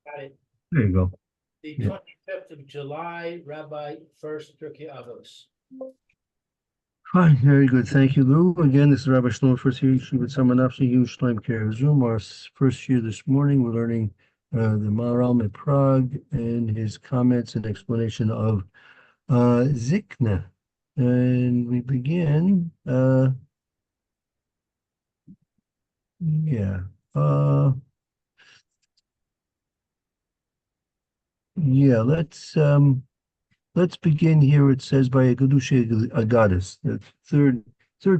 Got it. There you go. The Yeah. 25th of July, Rabbi Furst, Pierke Avos. Fine, very good. Thank you, Lou. Again, this is Rabbi Shlomo Furst here. With someone else, huge Shlem Care Zoom. Our first year this morning, we're learning the Maharal at Prague and his comments and explanation of Zikna. And we begin, yeah, uh, yeah, let's begin here. It says by a Gadusha goddess, the third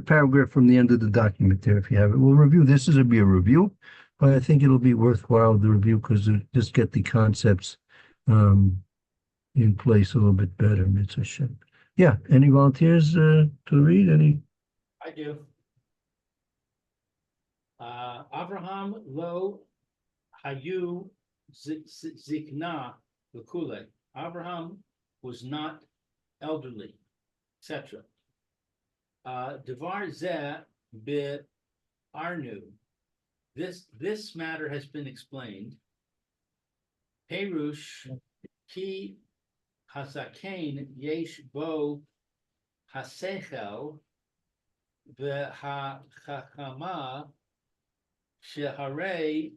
paragraph from the end of the document there, if you have it. We'll review. This is a be a review, but I think it'll be worthwhile the review because just get the concepts um, in place a little bit better. Mitzvah Shem. Yeah. Any volunteers to read? Any? I do. Avraham lo hayu zikna l'kule. Avraham was not elderly, etc. Devar zeh be arnu. This matter has been explained. Perush ki hazaken yesh bo hasechel v'hachachama sheharei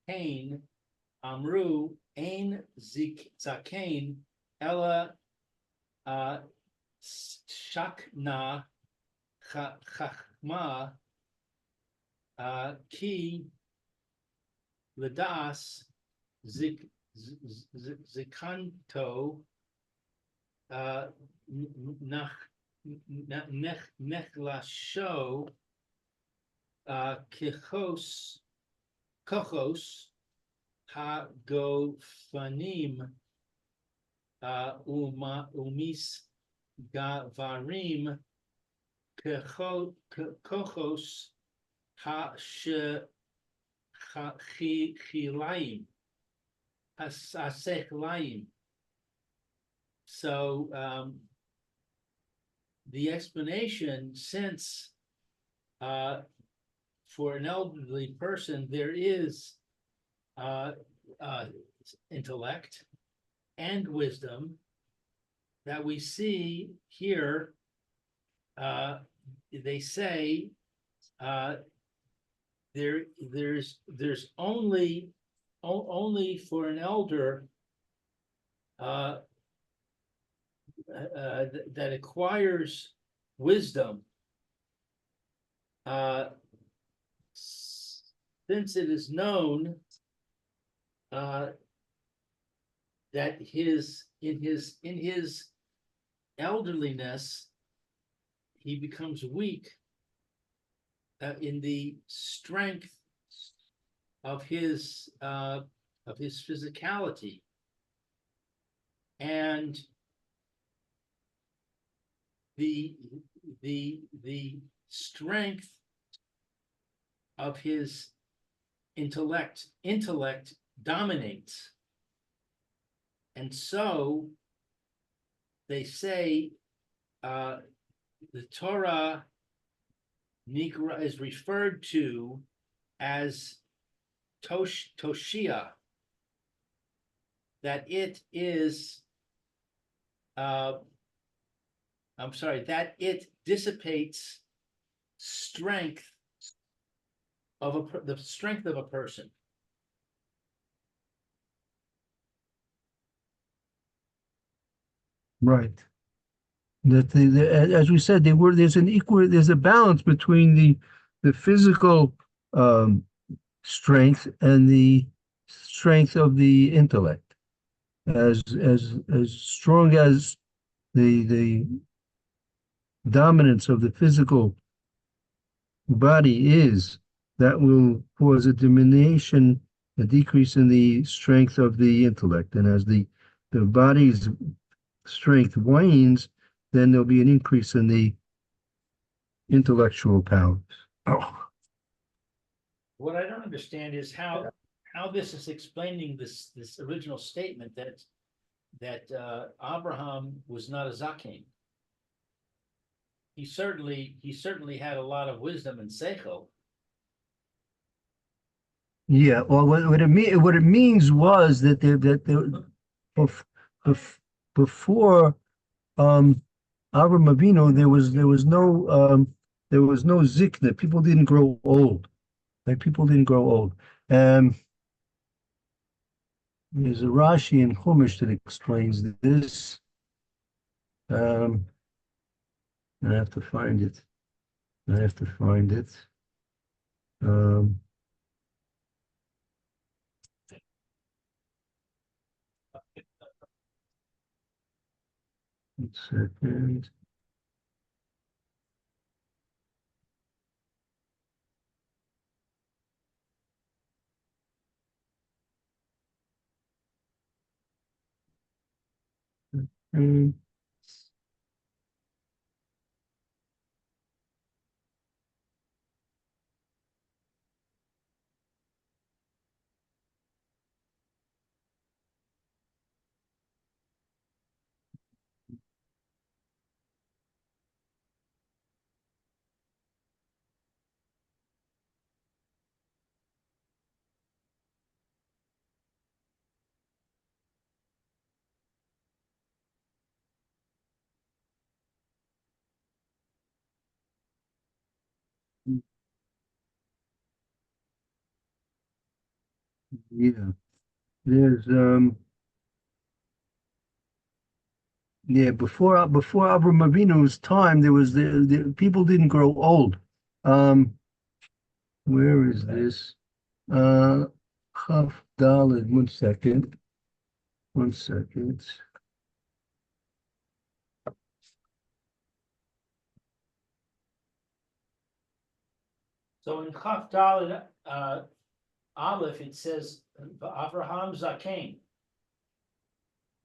kain amru ein zaken ella shakna chachma ki ledas zikanto nechlasho kochos hagofanim umis gavarim kochos hachilayim hasechlayim. So the explanation, since for an elderly person there is intellect and wisdom that we see here, they say there's only for an elder that acquires wisdom, since it is known that in his elderliness he becomes weak in the strength of his physicality, and the strength of his intellect dominates. And so they say the Torah is referred to as Toshia, that it is that it dissipates strength of the strength of a person. Right. That as we said, there's a balance between the physical strength and the strength of the intellect. As strong as the dominance of the physical body is, that will cause a diminution, a decrease in the strength of the intellect. And as the body's strength wanes, then there'll be an increase in the intellectual powers. Oh, What I don't understand is how this is explaining this original statement that Abraham was not a zaken. He certainly had a lot of wisdom and seichel. Yeah, well, what it means was that bef, bef, before Avram Avinu, there was no zikna. People didn't grow old. Like people didn't grow old. Um, there's a Rashi in Chumash that explains this. Um, I have to find it. I have to find it. Um, 1 second. Um, yeah, there's yeah, before Avram Avinu's time, there was the people didn't grow old. Um, where is this? Uh, Chaf Daled. 1 second. 1 second. So in Chaf Dalet, Aleph, it says Avraham Zaken.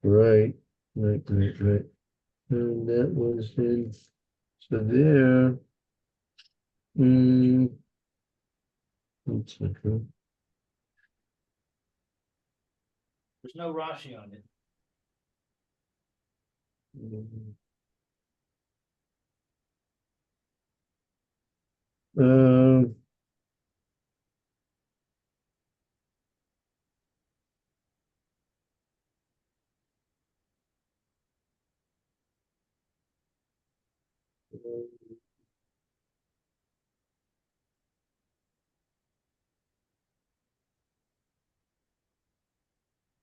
Right, right. And that was in. So there. Mm, 1 second. There's no Rashi on it. Uh,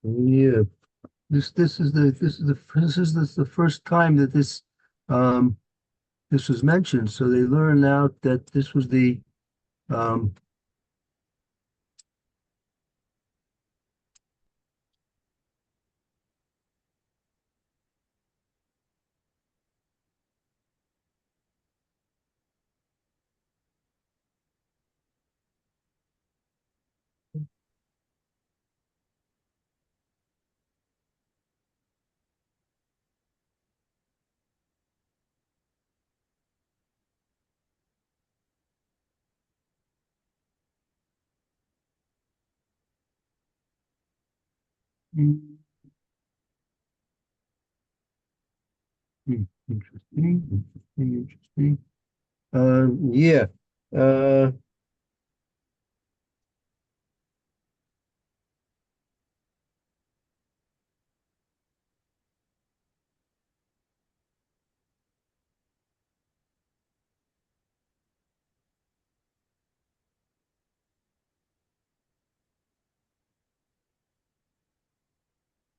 yeah. This is the first time that um this was mentioned. So they learned out that this was the um mm, interesting. Yeah. Uh,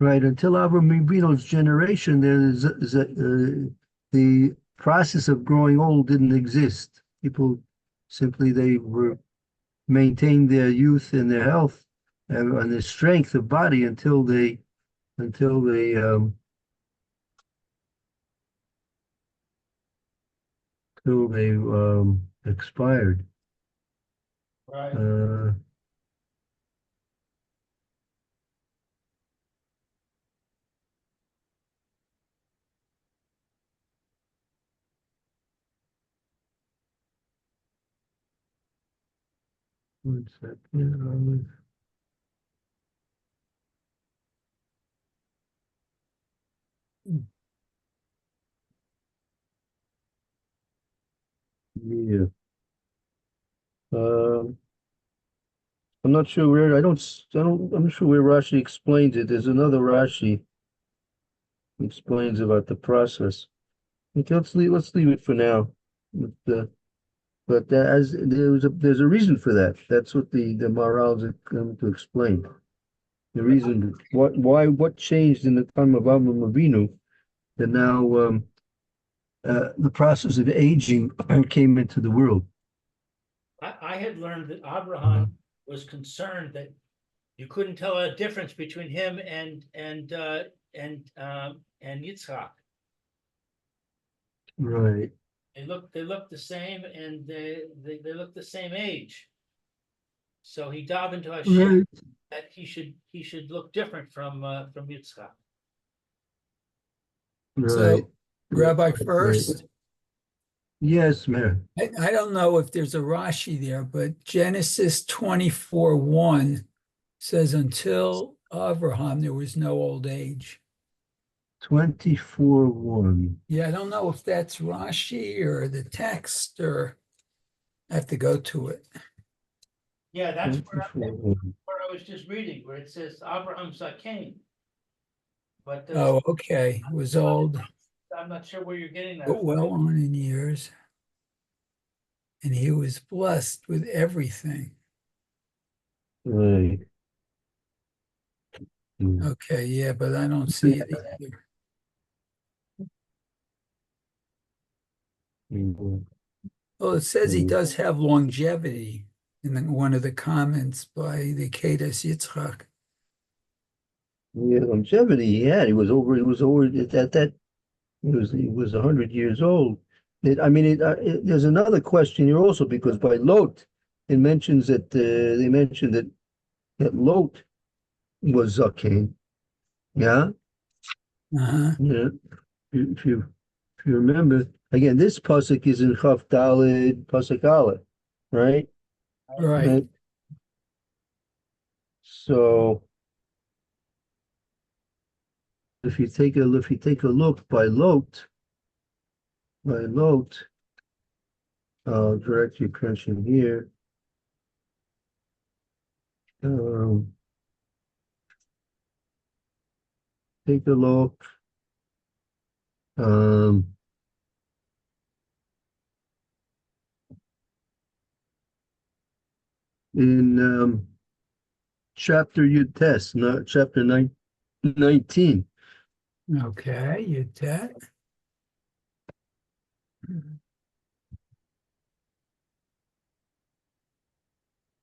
right. Until Avram Avino's generation, the process of growing old didn't exist. People simply they were maintained their youth and their health and their strength of body until they expired. Right. Uh, 1 second. Yeah. Um, I'm not sure where, I'm not sure where Rashi explains it. There's another Rashi explains about the process. Okay, let's leave it for now. But, as there's a reason for that. That's what the morals are going to explain. The reason what changed in the time of Avraham Avinu that now the process of aging came into the world. I had learned that Abraham was concerned that you couldn't tell a difference between him and Yitzhak. Right. They look the same, and they look the same age. So he davened to Hashem Right. that he should look different from Yitzchak. Right. So, Rabbi Right. Furst, Yes, man. I don't know if there's a Rashi there, but Genesis 24:1 says, until Abraham, there was no old age. 24:1. Yeah, I don't know if that's Rashi or the text, or I have to go to it. Yeah, that's 24:1. where I was just reading, where it says Abraham Zaken. But Oh, okay, was old, I'm not sure where you're getting that but from. well on in years. And he was blessed with everything. Right. Okay, yeah, but I don't see it either. Well, it says he does have longevity in one of the comments by the Kedas Yitzchak. Yeah, longevity he had. He was over at that he was 100 years old. There's another question here also because by Lot it mentions that they mentioned that Lot was Zaken. Yeah, Uh-huh. yeah. If you remember again, this pasuk is in Chaf Daled pasuk Aleph, right? Right. Right. So if you take a look by Lot, I'll direct your attention here. Um, take a look. In chapter Yud Tes, not chapter 19. Okay, you did.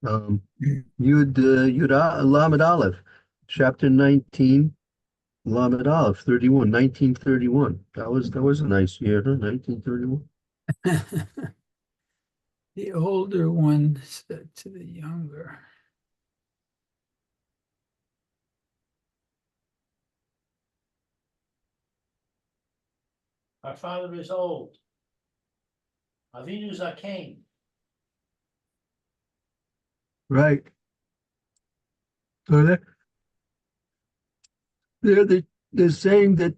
Lamed Aleph, chapter 19, Lamed Aleph, 1931. That was a nice year, huh? 1931. The older one said to the younger. Our father is old. Avinu Zaken. Right. So they're saying that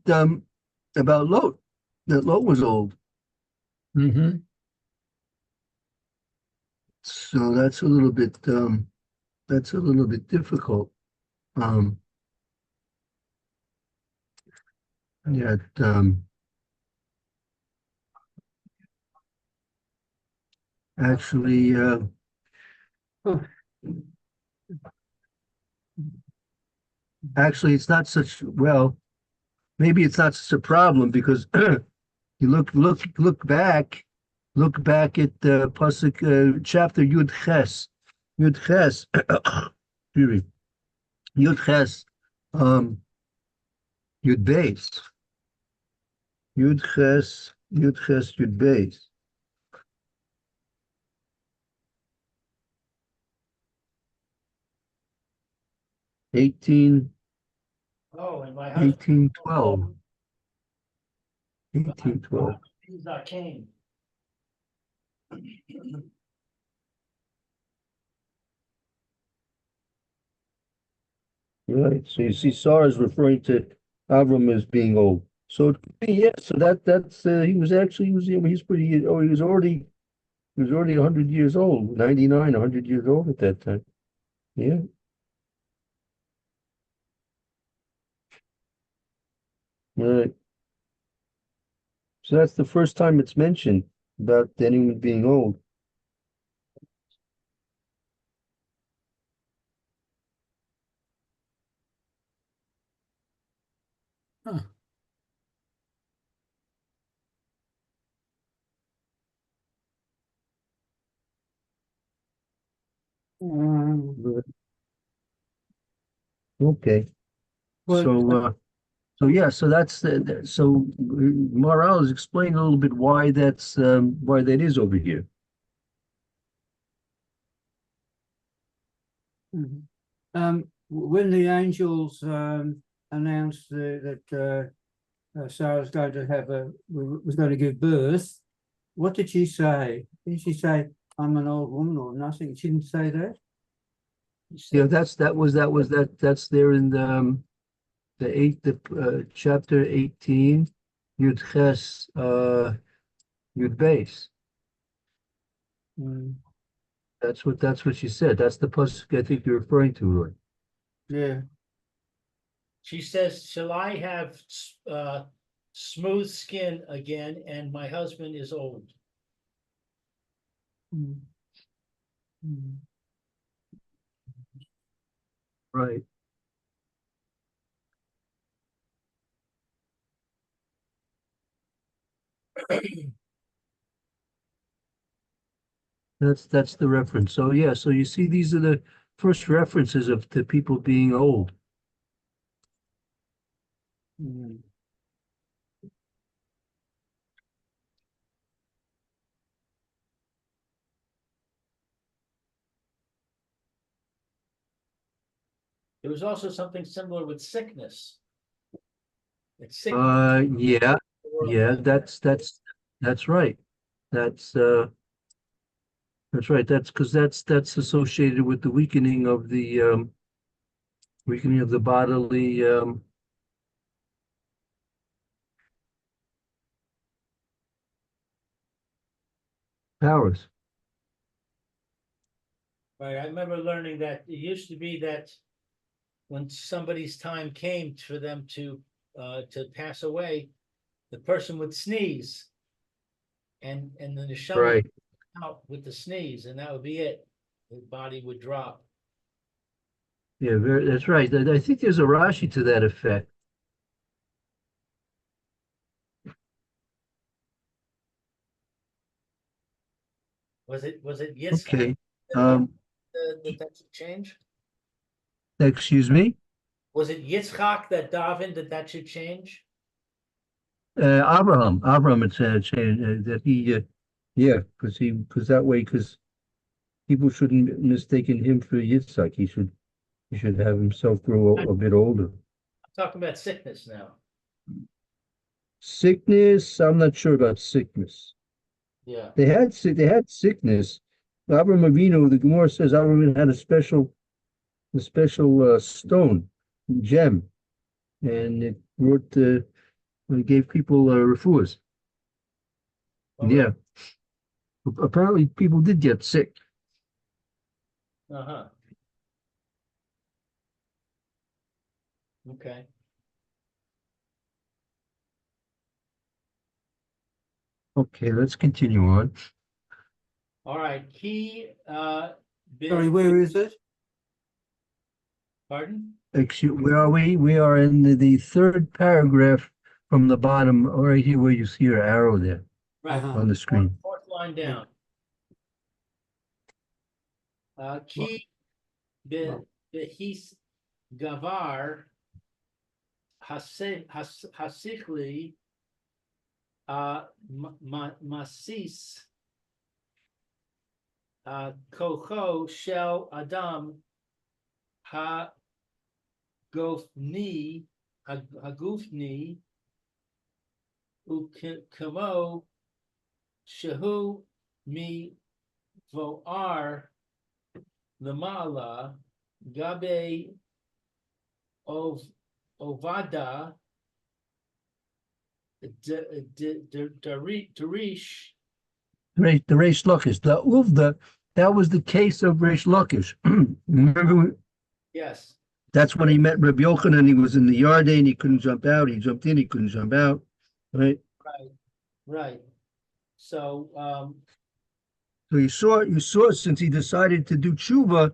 about Lot, that Lot was old. Mm-hmm. So that's a little bit difficult. Yet actually actually it's not such maybe it's not such a problem because you look back at pasuk chapter Yud Ches excuse me, Yud Ches Yud Beis Yud Beis 18 Oh, and my husband 1812 1812. is Zaken. Right. So you see, Sarah is referring to Avram as being old. So it could be, yeah. So that's he's pretty. Oh, he was already 100 years old, 99, 100 years old at that time. Yeah. All right. So that's the first time it's mentioned about anyone being old. Huh. But- Okay, Well, so yeah, so that's so Morales explained a little bit why that is over here. mhm. When the angels announced that Sarah's going to was going to give birth, what did she say? Did she say, "I'm an old woman" or nothing? She didn't say that. Yeah, that's that's there in the chapter 18, Yud Ches Yud Beis. Mm, That's what she said. That's the pasuk I think you're referring to, Roy. yeah. She says, shall I have smooth skin again, and my husband is old? Mm, mm. Right. That's the reference. So yeah, so you see these are the first references of to people being old. Mm. There was also something similar with sickness. It's sick. Yeah, yeah, that's right. That's that's right. That's because that's associated with the weakening of the bodily powers. Right, I remember learning that it used to be that when somebody's time came for them to pass away, the person would sneeze, and then the neshama Right. would out with the sneeze, and that would be it. The body would drop. Yeah, that's right. I think there's a Rashi to that effect. Was it Yitzchak Okay. that Um, that should change? excuse me. Was it Yitzchak that davened that should change? Abraham, it's saying that yeah, because that way, because people shouldn't mistaken him for Yitzhak. He should have himself grow I'm a bit older. talking about sickness now. Sickness, I'm not sure about sickness. Yeah. They had sickness. Abraham Avinu, the Gemara says Abraham had a special stone, gem, and it gave people refuahs. Oh, Yeah, apparently people did get sick. Uh-huh. Okay. Okay, let's continue on. All right. Sorry, where is it? Pardon? Excuse, where are we? We are in the third paragraph from the bottom, right here where you see your arrow there Right. Uh-huh. on the screen. Fourth line down. Ki behis gavar hasichli masis kocho shel adam hagofni hagufni ukamo shehu mi voar lamala gabe ovada darish. The Reish Lakish, the Uvda that was the case of Reish Lakish. Remember, Yes, that's when he met Rabbi Yochanan. He was in the Yarden. He couldn't jump out. He jumped in. He couldn't jump out. Right. right. So, So you saw since he decided to do tshuva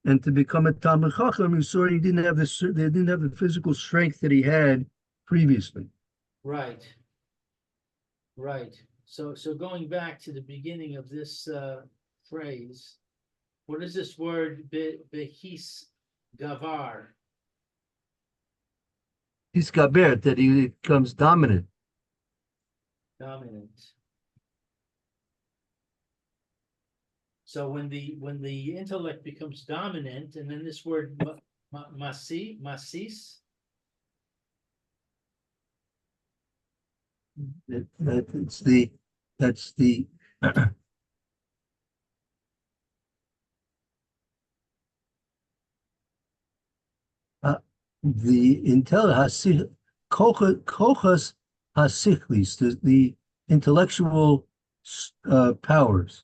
and to become a Talmid Chacham, you saw he didn't have they didn't have the physical strength that he had previously. right. Right. So going back to the beginning of this phrase, what is this word behis gavar? He's gaber, that he becomes dominant. Dominant. So when the intellect becomes dominant, and then this word masis, That's the the kochas hasichlis, the intellectual powers.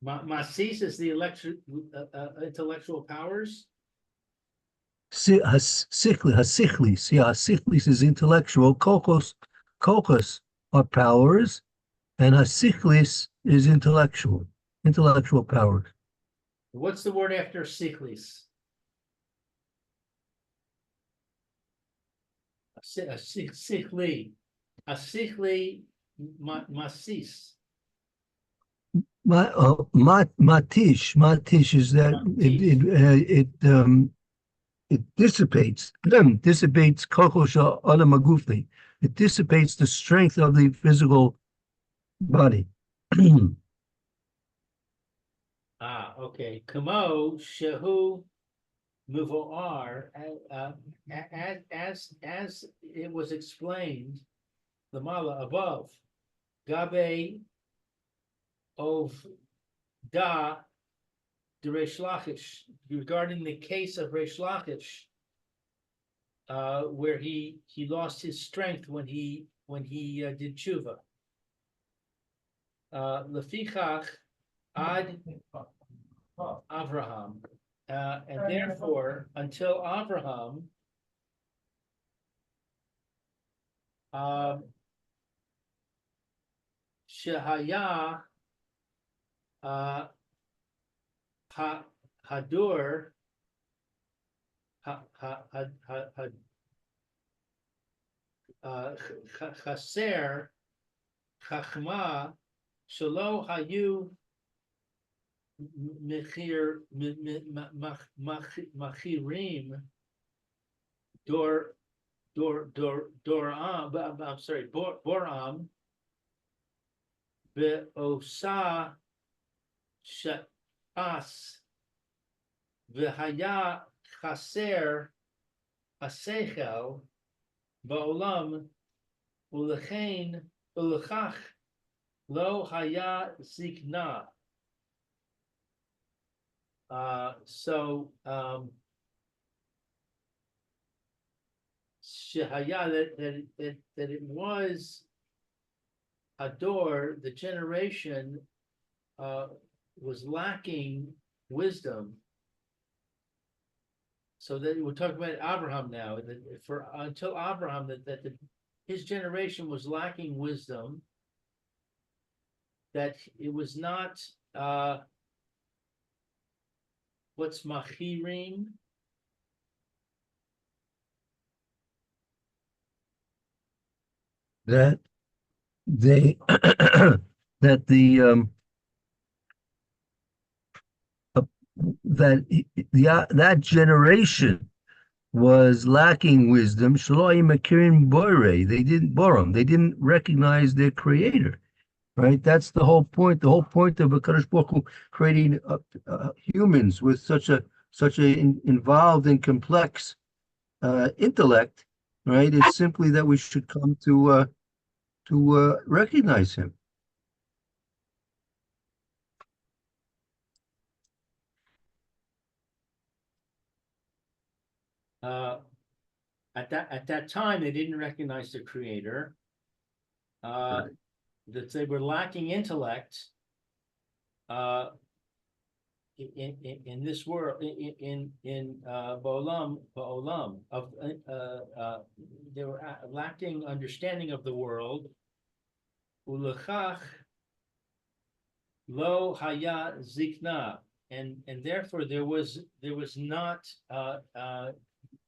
masis is the intellectual powers. Hasichlis, yeah, hasichlis is intellectual. Kochos are powers, and hasichlis is intellectual powers. What's the word after sichlis? Sichli. A sichli masis. Matish is that it dissipates kokosha adamagufi. It dissipates the strength of the physical body. Okay. Kamo shehu muvoar, as it was explained, the mala above, gabe of da de Reish Lakish, regarding the case of Reish Lakish, where he lost his strength when he did tshuva. Lefichach ad Avraham, and therefore until Avraham, Shehaya Hadur Chaser Chachma Shelo Hayu Machirim Doram, I'm sorry, Boram Beosa Shas V'haya Chaser Hasechel Ba'olam Ulechein Ulechach Lo Haya Zikna. Shehaya, that it was a door, the generation was lacking wisdom. So that we're talking about Abraham now, that until Abraham, his generation was lacking wisdom, that it was not what's machirim? That they that the that generation was lacking wisdom. They didn't borum. They didn't recognize their creator. Right. That's the whole point. The whole point of Hakadosh Baruch Hu creating humans with such a involved and complex intellect. Right. It's simply that we should come to recognize him. At that time, they didn't recognize the creator. Right. that they were lacking intellect. In this world, in Ba'olam of they were lacking understanding of the world. Ulechach lo haya zikna, and therefore there was not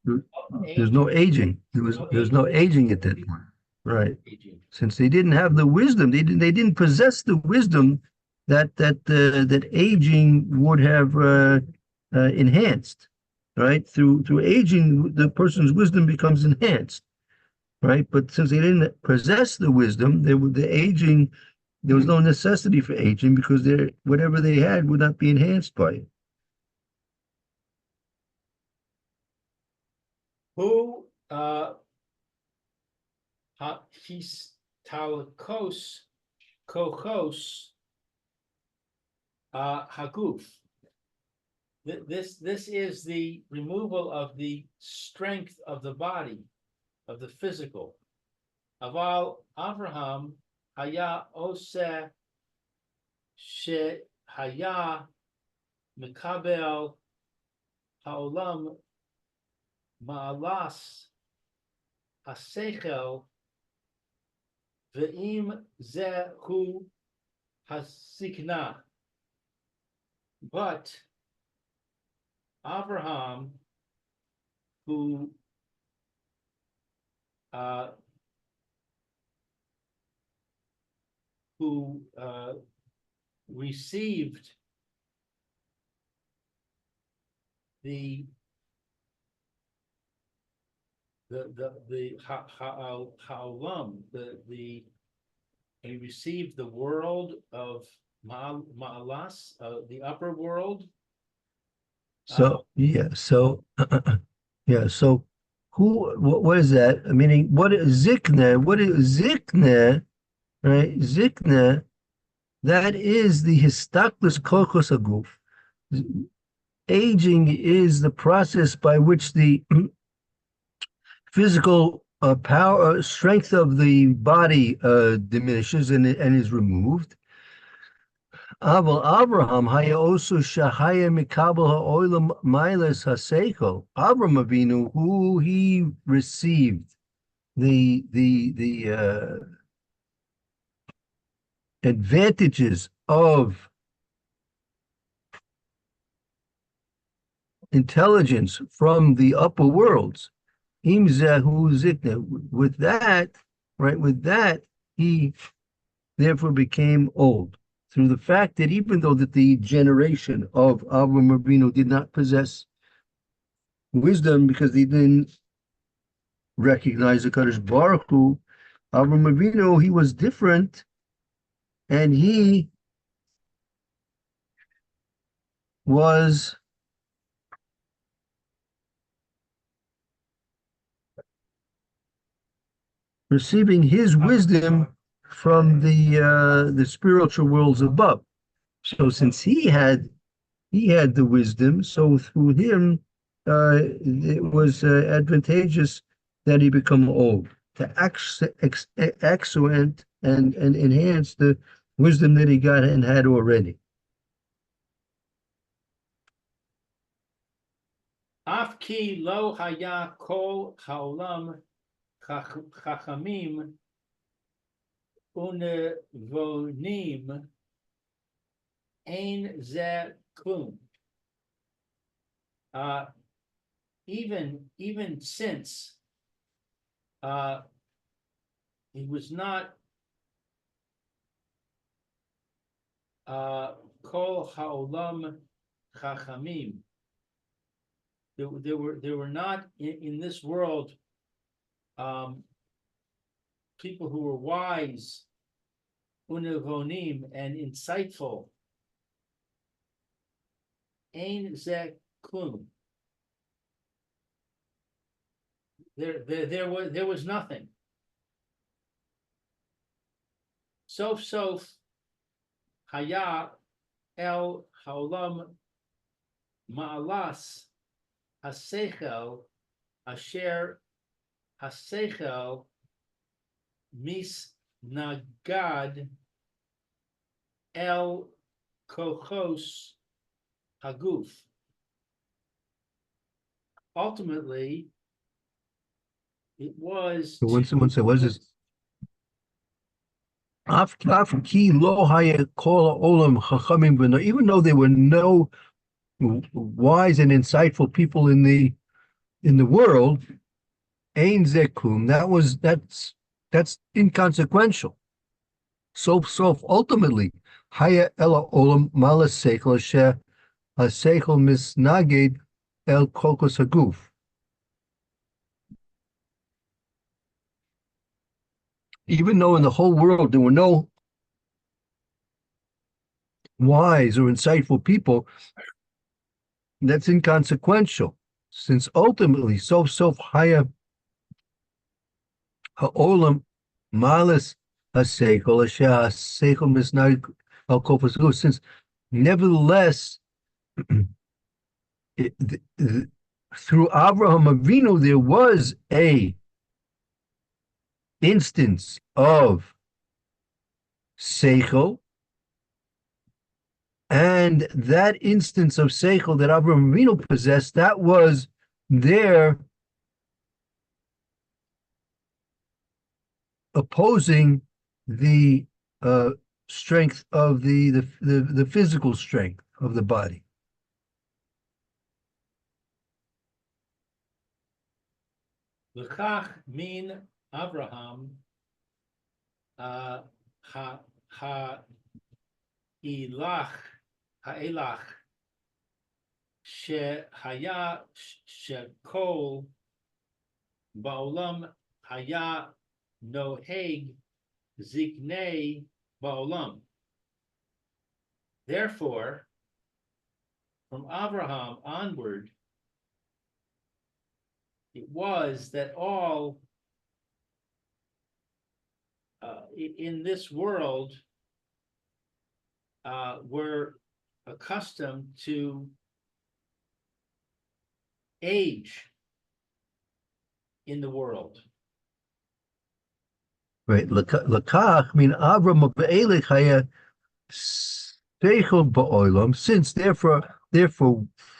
There's no aging. There's no aging at that point. Right. Since they didn't have the wisdom, they didn't possess the wisdom that aging would have enhanced, right? Through aging, the person's wisdom becomes enhanced, right? But since they didn't possess the wisdom, the aging, there was no necessity for aging because whatever they had would not be enhanced by it. Who his talkos kochos haguf. This is the removal of the strength of the body, of the physical. Aval Avraham haya oseh she haya mekabel haolam ma'alas hasechel ve'im zehu hasikna. But Abraham, who received the ha'olam, he received the world of ma'alas, the upper world. So yeah, so what is that? Meaning, what is zikna? What is zikna? Right? Zikna, that is the histaklus kochos aguf. Aging is the process by which the physical power, strength of the body diminishes and is removed. Aval Abraham haya also shahaya mikabel ha'olam milas haseichel. Abraham Avinu, who he received the advantages of intelligence from the upper worlds. Im zahu zikna. With that, right? With that, he therefore became old. Through the fact that even though that the generation of Avram Avinu did not possess wisdom because they didn't recognize the Kadosh Baruch Hu, Avram Avinu, he was different, and he was receiving his wisdom from the spiritual worlds above. So since he had the wisdom, so through him it was advantageous that he become old, to accentuate and enhance the wisdom that he got and had already. Afki lo haya kol haolam chachamim unevonim ein ze klum. Even since he was not kol haolam chachamim. There were not in this world people who were wise, unevonim, and insightful. Ein ze klum. There was nothing. Sof haya el haolam ma'alas hasechel asher hasechel mis nagad el kochos haguf. Ultimately, it was. So once what is this? Even though there were no wise and insightful people in the world, ein zekum, that's inconsequential. So ultimately, haya ela olam malas seichel asher haseichel misnaged el kokos haguf. Even though in the whole world there were no wise or insightful people, that's inconsequential, since ultimately haya ha'olam malas haseichel asher haseichel misnaged el kokos haguf, since nevertheless through Avraham Avinu there was a instance of seichel, and that instance of seichel that Avraham Avinu possessed, that was there opposing the strength of the physical strength of the body. L'kach min Abraham ha'elach shehaya shekol ba'olam haya noheg ziknei ba'olam. Therefore, from Abraham onward, it was that all in this world were accustomed to age in the world. Right. Lakach, I mean, Avram Ba'elech haya seichel ba'olam, since therefore,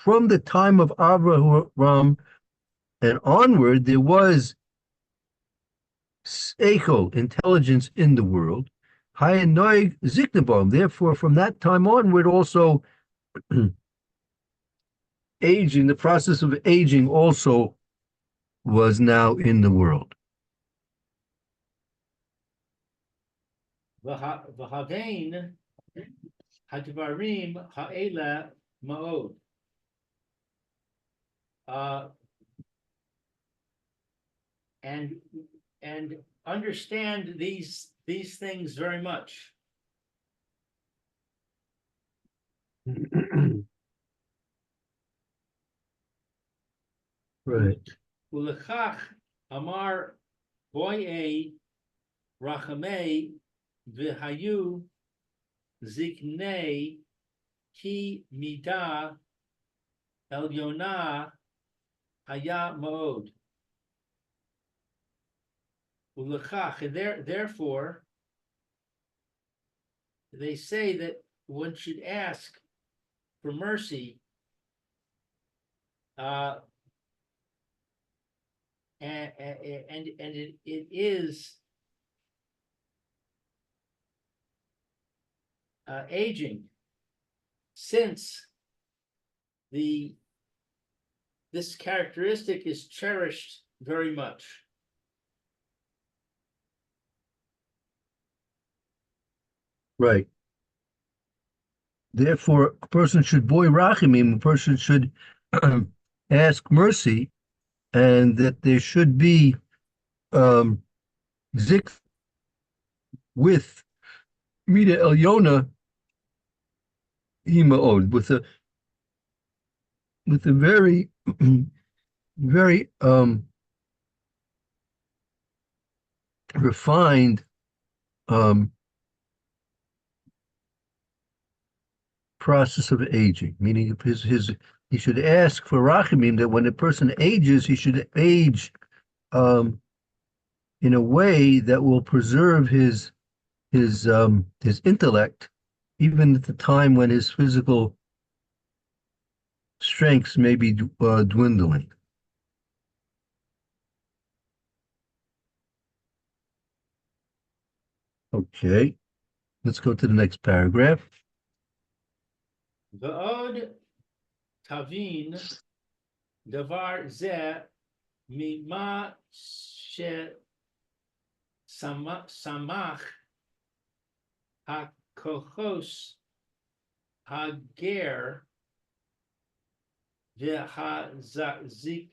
from the time of Avraham and onward, there was seichel, intelligence in the world. Haya noig ziknabom. Therefore, from that time onward, also aging, the process of aging also was now in the world. V'havein hadvarim ha'ela ma'od. And understand these things very much. Right. Ulechach amar boye rachamei v'hayu ziknei ki midah elyona haya ma'od. Ulechach, and therefore, they say that one should ask for mercy, and it is aging, since this characteristic is cherished very much. Right. Therefore, a person should boy rachimim, a person should ask mercy, and that there should be zik with Mida Elyona Imaod, with a very very refined process of aging, meaning he should ask for rachamim, that when a person ages, he should age in a way that will preserve his his intellect, even at the time when his physical strengths may be dwindling. Okay, let's go to the next paragraph. V'od tavin davar ze mima she samach hakochos hager v'hazikna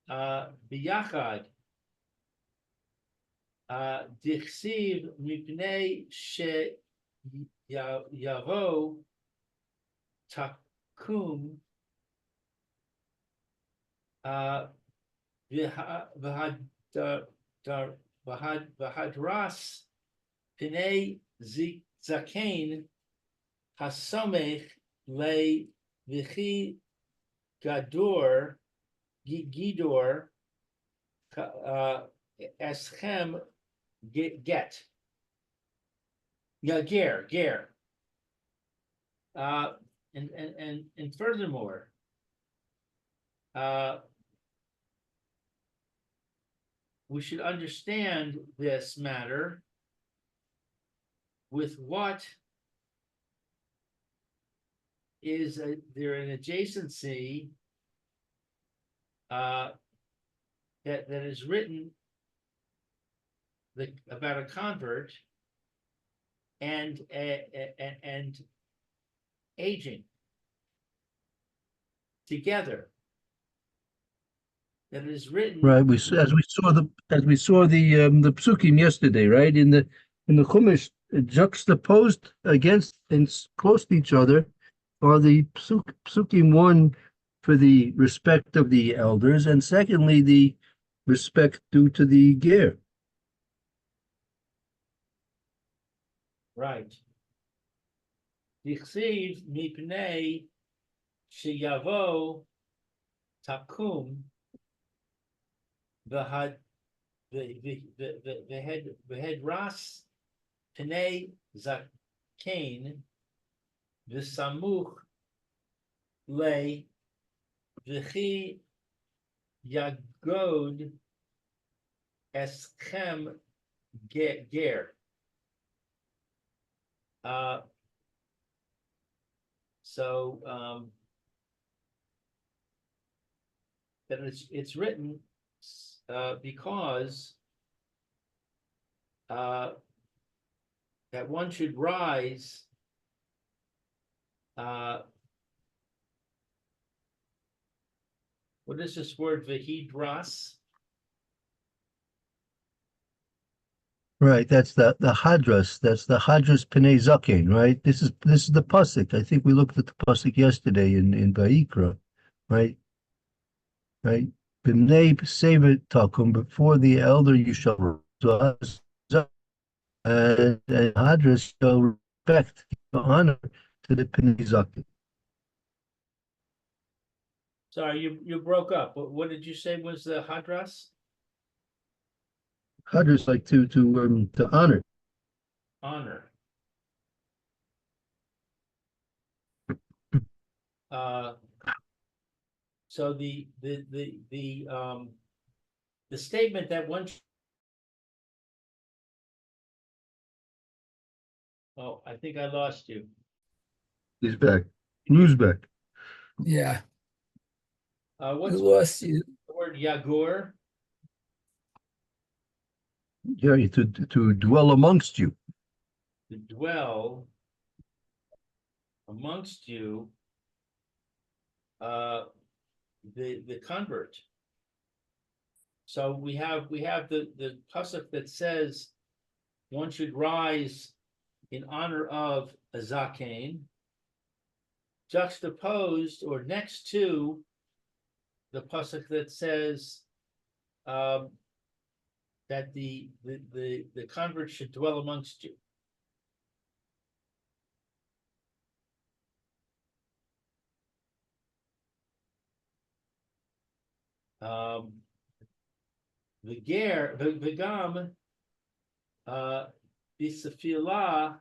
biyachad dichsiv mipnei she yavo takum v'hadras pinei zakain hasomech le v'chi gador gidor eschem get ger. And furthermore, we should understand this matter with what is there an adjacency that is written about a convert and aging together. That is written Right, as we saw the psukim yesterday, right? In the Chumash, juxtaposed against and close to each other are the psukim, one for the respect of the elders, and secondly the respect due to the ger. right. Dichsiv mipnei sheyavo takum v'had ras pnei zakain v'samuch le v'chi yagod eschem ger. So that it's written because that one should rise what is this word v'hidras? Right, that's the hadras. That's the hadras pnei zaken, right? This is the pasuk. I think we looked at the pasuk yesterday in Vayikra, right? Right. B'nei sevet takum, before the elder you shall rise, and hadras shall respect, give honor to the pnei zaken. Sorry, you broke up. What did you say was the hadras? Hadras, like to honor. Honor. So the statement that one. Oh, I think I lost you. He's back. Who's back? Yeah, What's we lost you. the word yagur? Yeah, to dwell amongst you. To dwell amongst you, the convert. So we have the pasuk that says one should rise in honor of a zaken, juxtaposed or next to the pasuk that says that the convert should dwell amongst you. The ger, the gam, Bisafila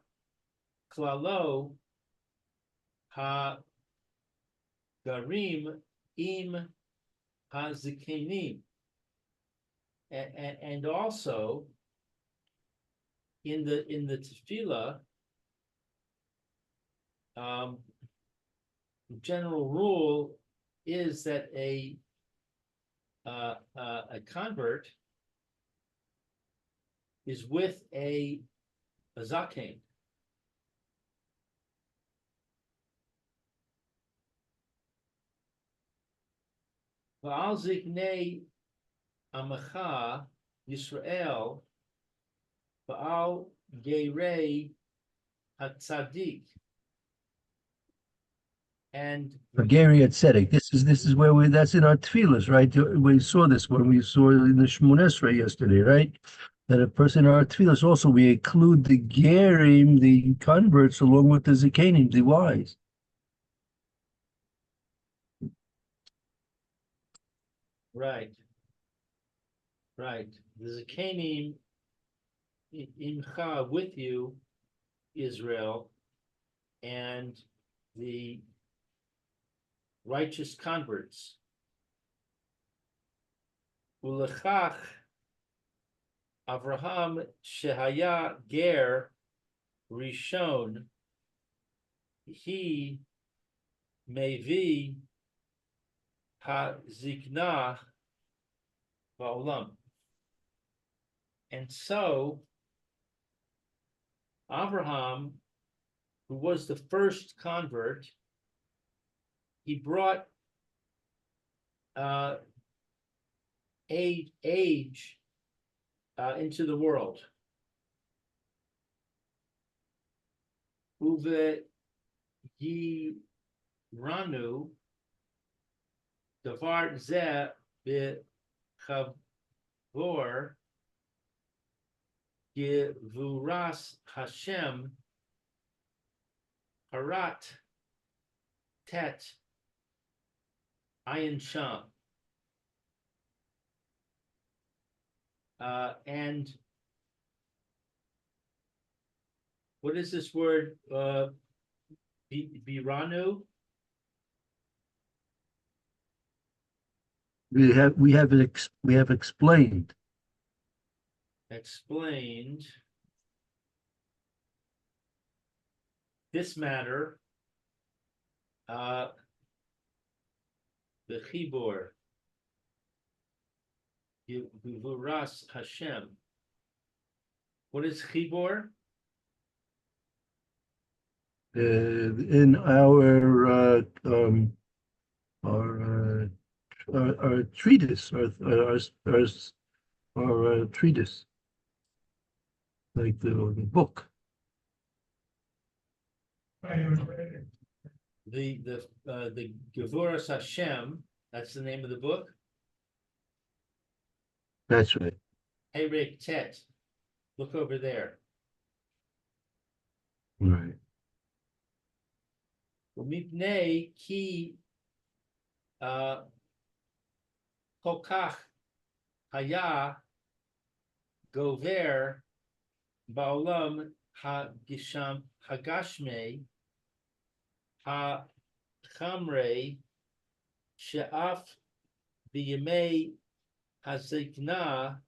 klalo ha garim im ha zikenim. And also in the tefillah, the general rule is that a convert is with a zaken. Va'al ziknei Amacha Yisrael Baal Gerei Hatzadik. And Hungarian Tzedek. This is where that's in our tefillas, right? We saw this when we saw it in the Shmon Esrei yesterday, right? That a person in our tefillas also, we include the Gerim, the converts, along with the Zikanim, the wise. right. The Zikanim Imcha with you, Israel, and the righteous converts. Ulechach Avraham Shehaya Ger Rishon He Mevi HaZiknah Ba'olam. And so Avraham, who was the first convert, he brought age into the world. Uve Yiranu Davar Ze B'Chavor Yevuras Hashem Harat Tet Ayin Sham. And what is this word? Biranu? We have explained. Explained this matter, the Chibur, Yuvuras Hashem. What is Chibur? In our treatise, our treatise, like the book. The Gevuras Hashem, that's the name of the book. That's right. Perek Tet. Look over there. Right. Mipnei ki kokach haya gover ba'olam hagisham hagashmei hachamrei she'af b'yemei hazikna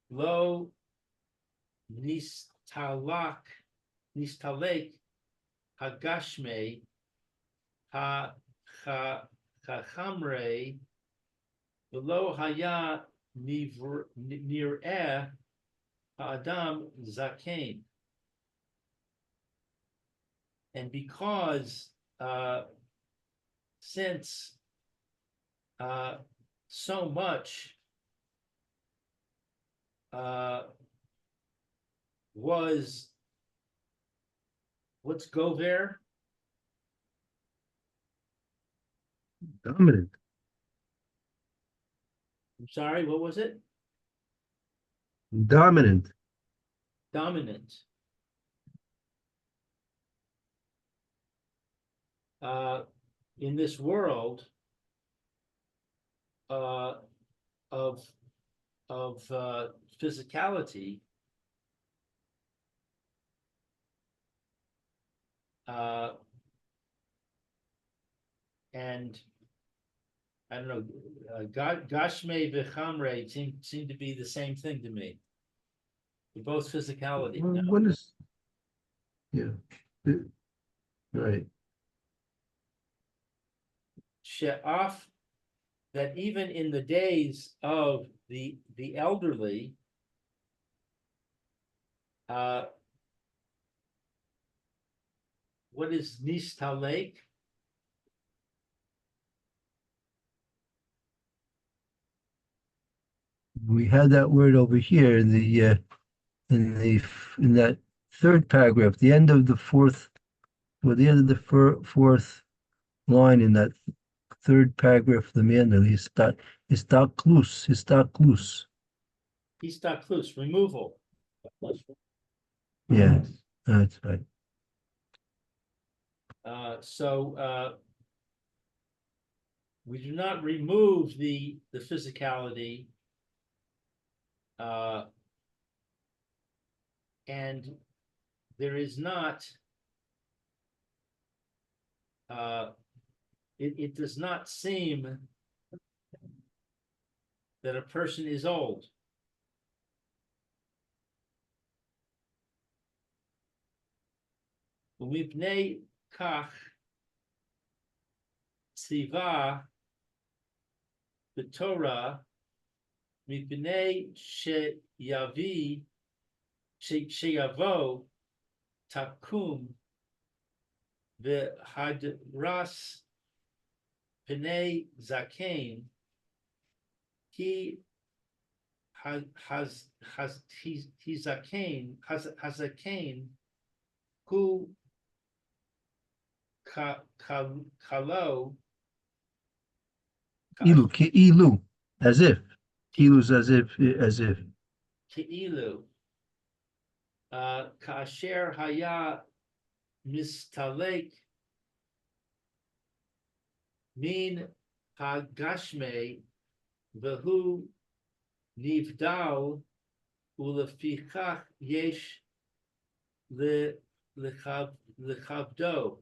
lo nistalek hagashmei hachamrei v'lo haya nir'eh ha'adam zaken. And because since so much was, what's gover? Dominant. I'm sorry, what was it? Dominant. Dominant. In this world of physicality, And I don't know, Gashme v'chamre seem to be the same thing to me. They're both physicality. Well, No. what is, yeah, right. She'af, that even in the days of the elderly, what is nistalek? We had that word over here in in that third paragraph, the end of the fourth, well, the end of the fourth line in that third paragraph of the manual, istaklus. Istaklus, removal. Yeah, that's right. So we do not remove the physicality, and there is not. It does not seem that a person is old. Umipnei kach tziva b'Torah mipnei sheyavo takum v'hadras pnei zaken he hazaken hu kalo Ilu, as if. Kilu's as if. Keilu kasher haya mistalek min hagashme vehu nivdal ulefichach yesh lechavdo.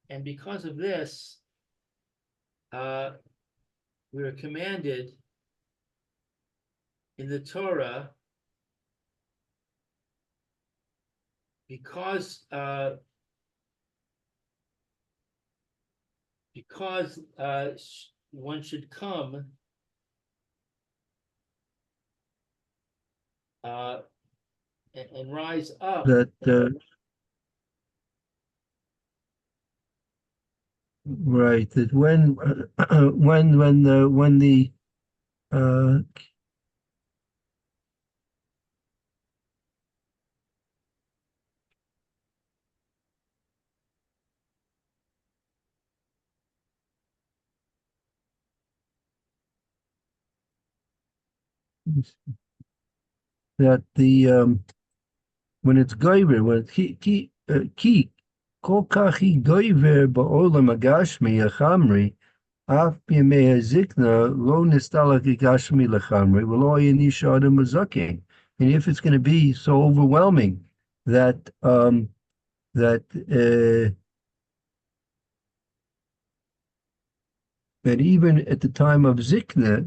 And because of this, we are commanded in the Torah, because one should come and rise up. That right. That when the that the when it's goyver, when ki kol kachi goyver ba'olam agashmi achamri af b'yemei hazikna lo nistalak agashmi lachamri v'lo yanisha adam mazaking. And if it's going to be so overwhelming that that that even at the time of zikna,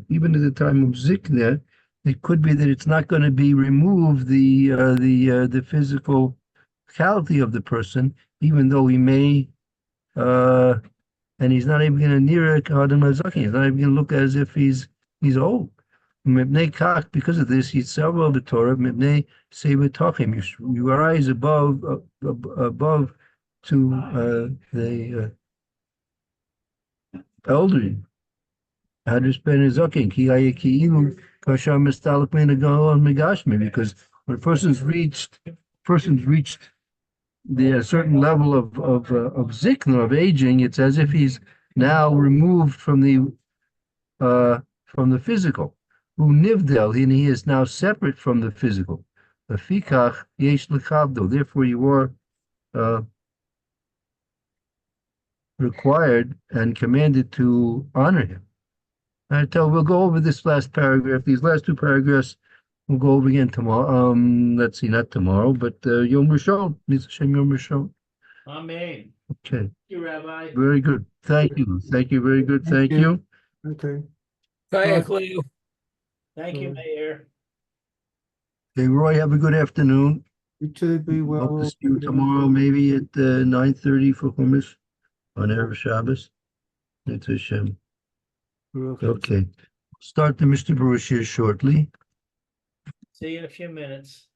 it could be that it's not going to be removed the physical quality of the person, even though he may, and he's not even going to near Adam Hazaki. He's not even going to look as if he's old. Because of this, he's several the Torah. You rise above to the elderly. Because when a person's reached the certain level of zikna, of aging, it's as if he's now removed from the physical. And he is now separate from the physical. Therefore, you are required and commanded to honor him. We'll go over this last paragraph. These last two paragraphs we'll go over again tomorrow. Let's see, not tomorrow, but Yom Rishon, Mitzvah Shem Yom Rishon. Amen. Okay, Thank you, Rabbi. very good. Thank you. Thank you. Very good. Thank Thank you. you. Okay. Kayak Leo. Thank you, Mayor. Hey, Roy, have a good afternoon. You too, be well. Hope to see you tomorrow, maybe at 9:30 for hummus on Erev Shabbos. Mitzvah Shem. Okay. Start the Mr. Baruch here shortly. See you in a few minutes.